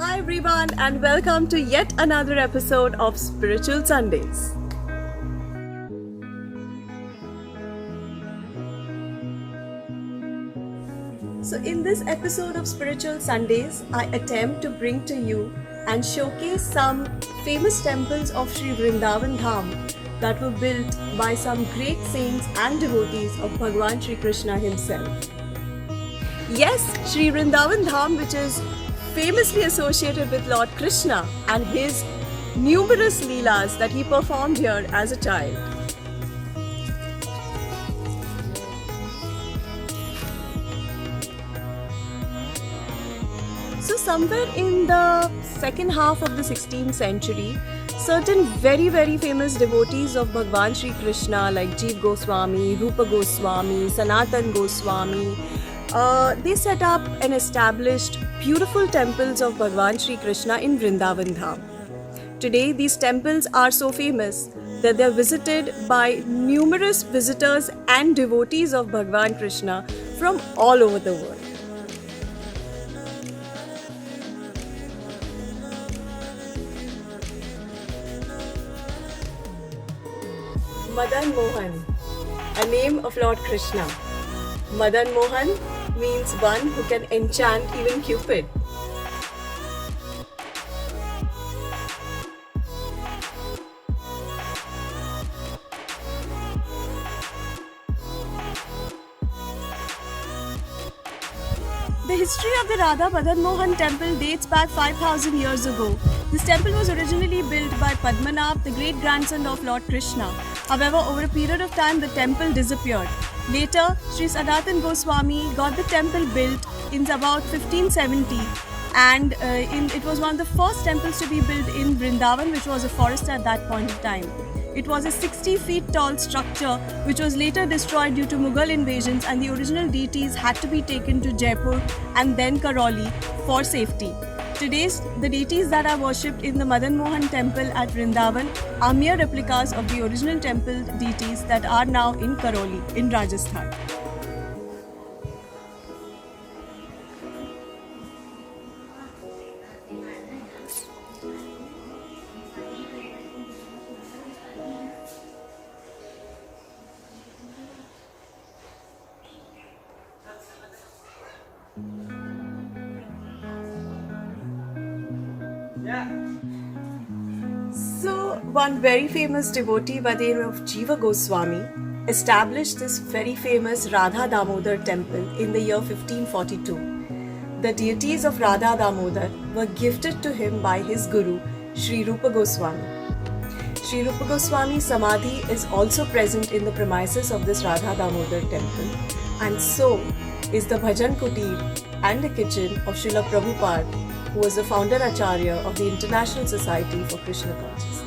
Hi everyone and welcome to yet another episode of Spiritual Sundays. So in this episode of Spiritual Sundays, I attempt to bring to you and showcase some famous temples of Sri Vrindavan Dham that were built by some great saints and devotees of Bhagwan Shri Krishna himself. Yes, Sri Vrindavan Dham, which is famously associated with Lord Krishna and his numerous leelas that he performed here as a child. So somewhere in the second half of the 16th century, certain very famous devotees of Bhagwan Shri Krishna like Jeev Goswami, Rupa Goswami, Sanatan Goswami, they set up and established beautiful temples of Bhagwan Shri Krishna in Vrindavan Dham. Today, these temples are so famous that they are visited by numerous visitors and devotees of Bhagwan Krishna from all over the world. Madan Mohan, a name of Lord Krishna. Madan Mohan means one who can enchant even Cupid. The history of the Radha Madan Mohan temple dates back 5,000 years ago. This temple was originally built by Padmanabh, the great grandson of Lord Krishna. However, over a period of time, the temple disappeared. Later, Sri Sanatan Goswami got the temple built in about 1570, and it was one of the first temples to be built in Vrindavan, which was a forest at that point of time. It was a 60 feet tall structure which was later destroyed due to Mughal invasions, and the original deities had to be taken to Jaipur and then Karoli for safety. Today, the deities that are worshipped in the Madan Mohan temple at Vrindavan are mere replicas of the original temple deities that are now in Karoli in Rajasthan. So, one very famous devotee by the name of Jiva Goswami established this very famous Radha Damodar temple in the year 1542. The deities of Radha Damodar were gifted to him by his guru, Sri Rupa Goswami. Sri Rupa Goswami's Samadhi is also present in the premises of this Radha Damodar temple, and so is the Bhajan Kutir and the kitchen of Srila Prabhupada, who was the founder Acharya of the International Society for Krishna Consciousness.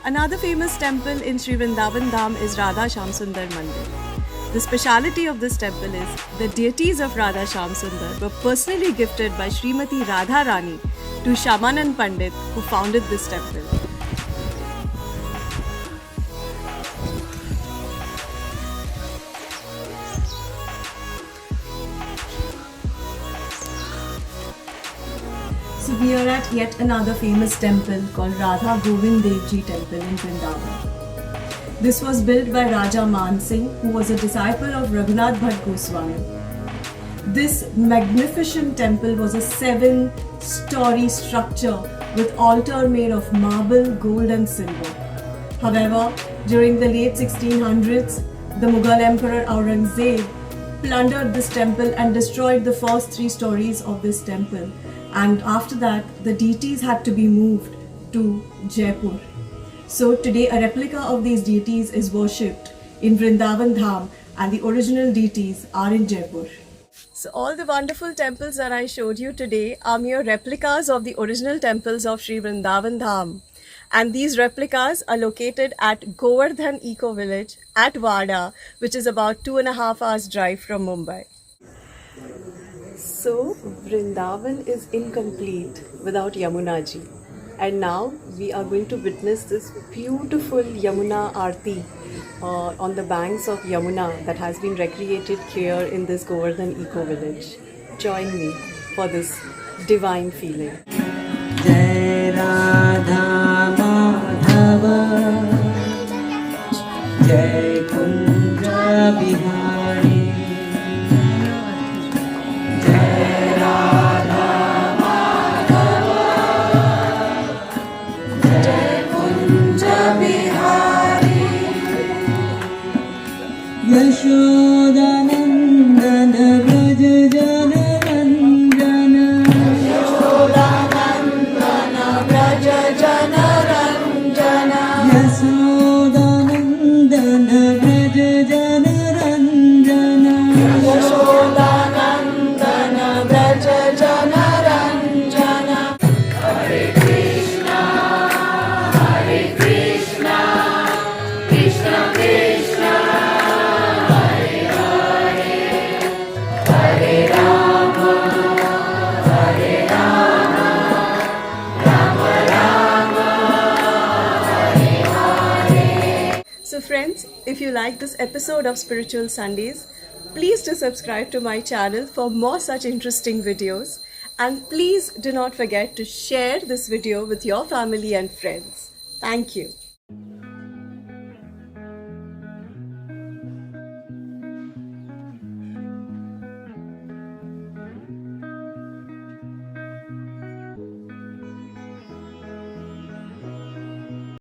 Another famous temple in Sri Vrindavan Dham is Radha Shamsundar Mandir. The speciality of this temple is the deities of Radha Shamsundar were personally gifted by Srimati Radha Rani to Shyamanand Pandit, who founded this temple. So we are at yet another famous temple called Radha Govind Dev Ji Temple in Vrindavan. This was built by Raja Man Singh, who was a disciple of Raghunath Bhatt Goswami. This magnificent temple was a 7 six-story structure with altar made of marble, gold and silver. However, during the late 1600s, the Mughal Emperor Aurangzeb plundered this temple and destroyed the first 3 stories of this temple. And after that, the deities had to be moved to Jaipur. So today a replica of these deities is worshipped in Vrindavan Dham and the original deities are in Jaipur. So all the wonderful temples that I showed you today are mere replicas of the original temples of Sri Vrindavan Dham. And these replicas are located at Govardhan Eco Village at Wada, which is about 2.5 hours drive from Mumbai. So Vrindavan is incomplete without Yamuna ji. And now we are going to witness this beautiful Yamuna Aarti on the banks of Yamuna that has been recreated here in this Govardhan Eco Village. Join me for this divine feeling. Jai Radha Madhava Jai Kunja Bihari Jai Radha Madhava Jai Kunja Bihari Yashodanandana Braj Jana Ranjana Yashodanandana Braj Jana Ranjana Yashodanandana Braja Jana Ranjana. Hare Krishna, Krishna Krishna, Hare Hare, Hare Rama, Hare Rama, Rama Rama, Hare Hare. So friends, if you like this episode of Spiritual Sundays, please do subscribe to my channel for more such interesting videos, and please do not forget to share this video with your family and friends. Thank you.